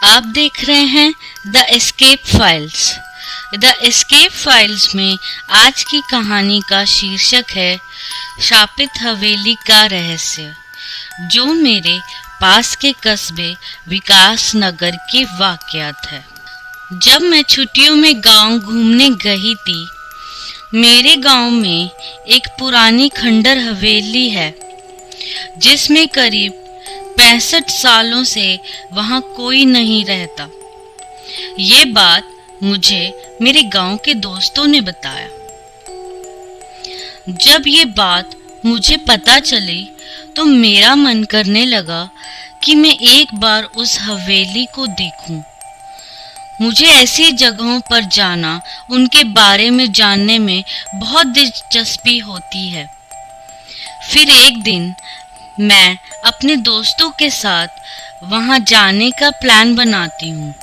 आप देख रहे हैं the escape files. The escape files में आज की कहानी का शीर्षक है शापित हवेली का रहस्य, जो मेरे पास के कस्बे विकास नगर के वाकयात है। जब मैं छुट्टियों में गांव घूमने गई थी, मेरे गांव में एक पुरानी खंडर हवेली है जिसमें करीब 65 सालों से वहां कोई नहीं रहता। ये बात मुझे मेरे गांव के दोस्तों ने बताया। जब ये बात मुझे पता चली तो मेरा मन करने लगा कि मैं एक बार उस हवेली को देखूं। मुझे ऐसी जगहों पर जाना, उनके बारे में जानने में बहुत दिलचस्पी होती है। फिर एक दिन मैं अपने दोस्तों के साथ वहां जाने का प्लान बनाती हूँ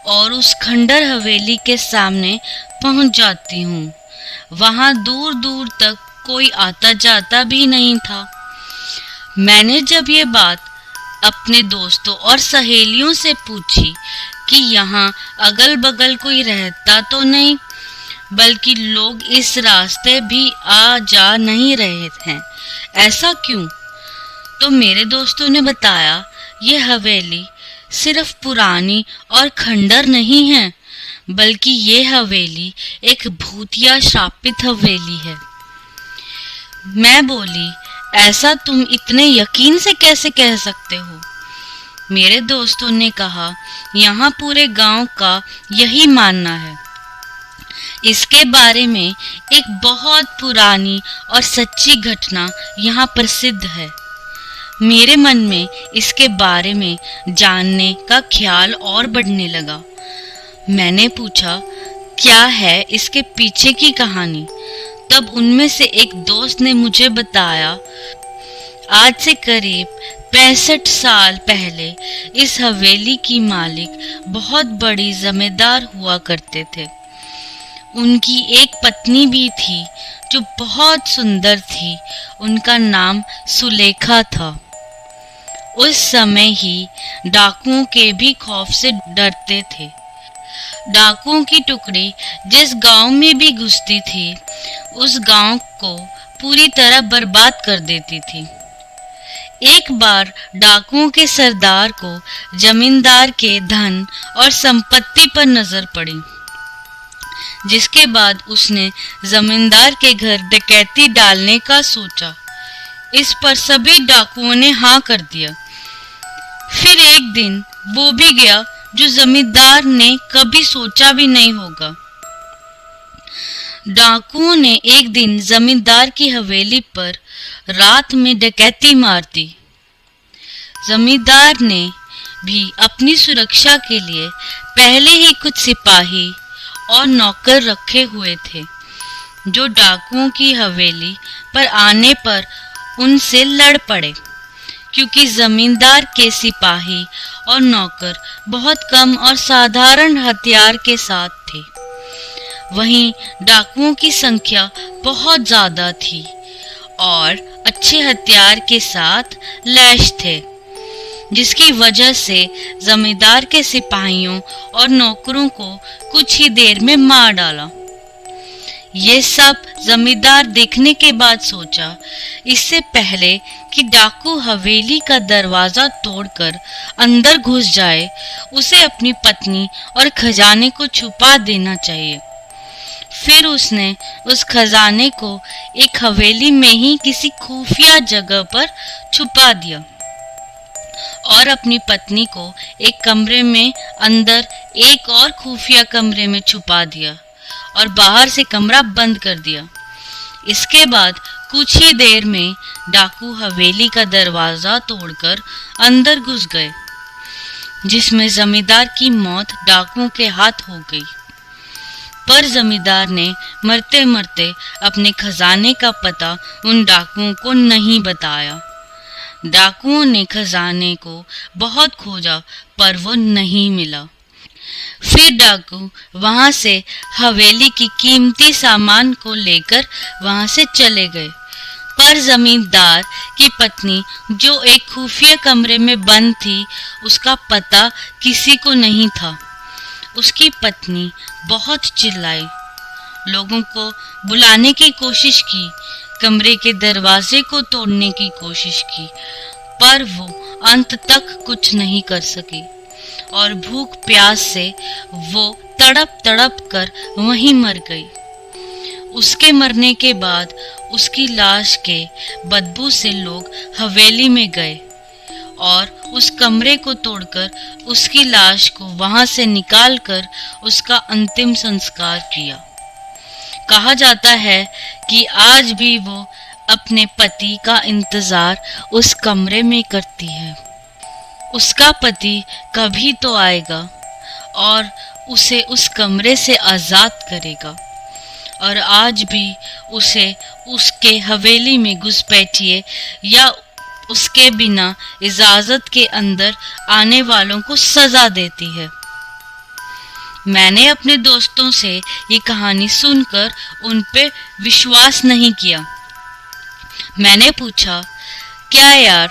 और उस खंडर हवेली के सामने पहुंच जाती हूँ। वहां दूर दूर तक कोई आता जाता भी नहीं था। मैंने जब ये बात अपने दोस्तों और सहेलियों से पूछी कि यहाँ अगल बगल कोई रहता तो नहीं, बल्कि लोग इस रास्ते भी आ जा नहीं रहे हैं, ऐसा क्यों? तो मेरे दोस्तों ने बताया, ये हवेली सिर्फ पुरानी और खंडर नहीं है, बल्कि ये हवेली एक भूतिया श्रापित हवेली है। मैं बोली, ऐसा तुम इतने यकीन से कैसे कह सकते हो? मेरे दोस्तों ने कहा, यहाँ पूरे गांव का यही मानना है। इसके बारे में एक बहुत पुरानी और सच्ची घटना यहाँ प्रसिद्ध है। मेरे मन में इसके बारे में जानने का ख्याल और बढ़ने लगा। मैंने पूछा, क्या है इसके पीछे की कहानी? तब उनमें से एक दोस्त ने मुझे बताया, आज से करीब 65 साल पहले इस हवेली की मालिक बहुत बड़ी जमींदार हुआ करते थे। उनकी एक पत्नी भी थी जो बहुत सुंदर थी। उनका नाम सुलेखा था। उस समय ही डाकुओं के भी खौफ से डरते थे। डाकुओं की टुकड़ी जिस गांव में भी घुसती थी, उस गांव को पूरी तरह बर्बाद कर देती थी। एक बार डाकुओं के सरदार को जमींदार के धन और संपत्ति पर नजर पड़ी, जिसके बाद उसने जमींदार के घर डकैती डालने का सोचा। इस पर सभी डाकुओं ने हाँ कर दिया। फिर एक दिन वो भी गया जो जमींदार ने कभी सोचा भी नहीं होगा। डाकुओं ने एक दिन जमींदार की हवेली पर रात में डकैती मार दी। जमींदार ने भी अपनी सुरक्षा के लिए पहले ही कुछ सिपाही और नौकर रखे हुए थे, जो डाकुओं की हवेली पर आने पर उनसे लड़ पड़े। क्योंकि जमींदार के सिपाही और नौकर बहुत कम और साधारण हथियार के साथ थे, वहीं डाकुओं की संख्या बहुत ज्यादा थी और अच्छे हथियार के साथ लैस थे, जिसकी वजह से जमींदार के सिपाहियों और नौकरों को कुछ ही देर में मार डाला। ये सब जमींदार देखने के बाद सोचा, इससे पहले कि डाकू हवेली का दरवाजा तोड़कर अंदर घुस जाए, उसे अपनी पत्नी और खजाने को छुपा देना चाहिए। फिर उसने उस खजाने को एक हवेली में ही किसी खुफिया जगह पर छुपा दिया और अपनी पत्नी को एक कमरे में अंदर एक और खुफिया कमरे में छुपा दिया और बाहर से कमरा बंद कर दिया। इसके बाद कुछ ही देर में डाकू हवेली का दरवाजा तोड़कर अंदर घुस गए, जिसमें जमींदार की मौत डाकुओं के हाथ हो गई। पर जमींदार ने मरते मरते अपने खजाने का पता उन डाकुओं को नहीं बताया। डाकुओं ने खजाने को बहुत खोजा, पर वो नहीं मिला। फिर डाकू वहां से हवेली की कीमती सामान को लेकर वहां से चले गए। पर जमींदार की पत्नी जो एक खुफिया कमरे में बंद थी, उसका पता किसी को नहीं था। उसकी पत्नी बहुत चिल्लाई, लोगों को बुलाने की कोशिश की, कमरे के दरवाजे को तोड़ने की कोशिश की, पर वो अंत तक कुछ नहीं कर सकी और भूख प्यास से वो तड़प तड़प कर वहीं मर गई। उसके मरने के बाद उसकी लाश के बदबू से लोग हवेली में गए और उस कमरे को तोड़कर उसकी लाश को वहां से निकालकर उसका अंतिम संस्कार किया। कहा जाता है कि आज भी वो अपने पति का इंतजार उस कमरे में करती है। उसका पति कभी तो आएगा और उसे उस कमरे से आजाद करेगा, और आज भी उसे उसके हवेली में घुसपैठिए या उसके बिना इजाजत के अंदर आने वालों को सजा देती है। मैंने अपने दोस्तों से ये कहानी सुनकर उन पे विश्वास नहीं किया। मैंने पूछा, क्या यार,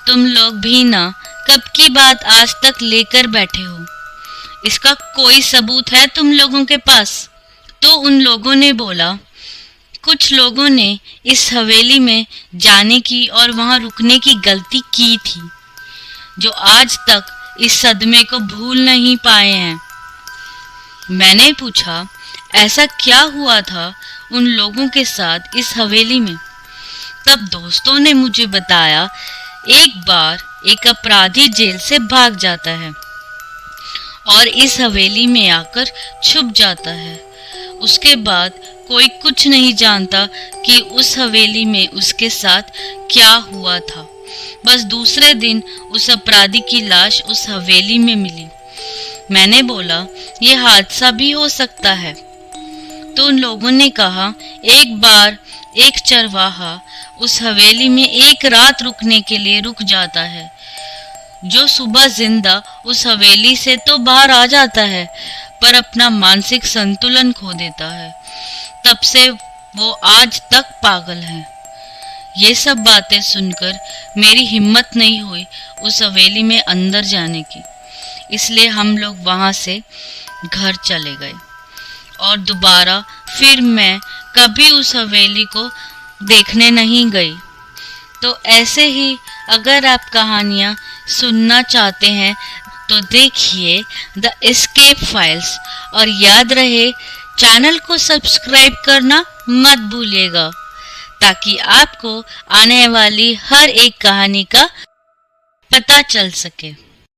तुम लोग भी ना कब की बात आज तक लेकर बैठे हो? इसका कोई सबूत है तुम लोगों के पास? तो उन लोगों ने बोला, कुछ लोगों ने इस हवेली में जाने की और वहां रुकने की गलती की थी, जो आज तक इस सदमे को भूल नहीं पाए हैं। मैंने पूछा, ऐसा क्या हुआ था उन लोगों के साथ इस हवेली में? तब दोस्तों ने मुझे बताया, एक बार एक अपराधी जेल से भाग जाता है और इस हवेली में आकर छुप जाता है। उसके बाद कोई कुछ नहीं जानता कि उस हवेली में उसके साथ क्या हुआ था। बस दूसरे दिन उस अपराधी की लाश उस हवेली में मिली। मैंने बोला, ये हादसा भी हो सकता है। तो उन लोगों ने कहा, एक बार एक चरवाहा उस हवेली में एक रात रुकने के लिए रुक जाता है, जो सुबह जिंदा उस हवेली से तो बाहर आ जाता है, पर अपना मानसिक संतुलन खो देता है। तब से वो आज तक पागल है। ये सब बातें सुनकर मेरी हिम्मत नहीं हुई उस हवेली में अंदर जाने की, इसलिए हम लोग वहां से घर चले गए और दोबारा फिर मैं कभी उस हवेली को देखने नहीं गई। तो ऐसे ही अगर आप कहानियाँ सुनना चाहते हैं तो देखिए द एस्केप फाइल्स, और याद रहे चैनल को सब्सक्राइब करना मत भूलिएगा, ताकि आपको आने वाली हर एक कहानी का पता चल सके।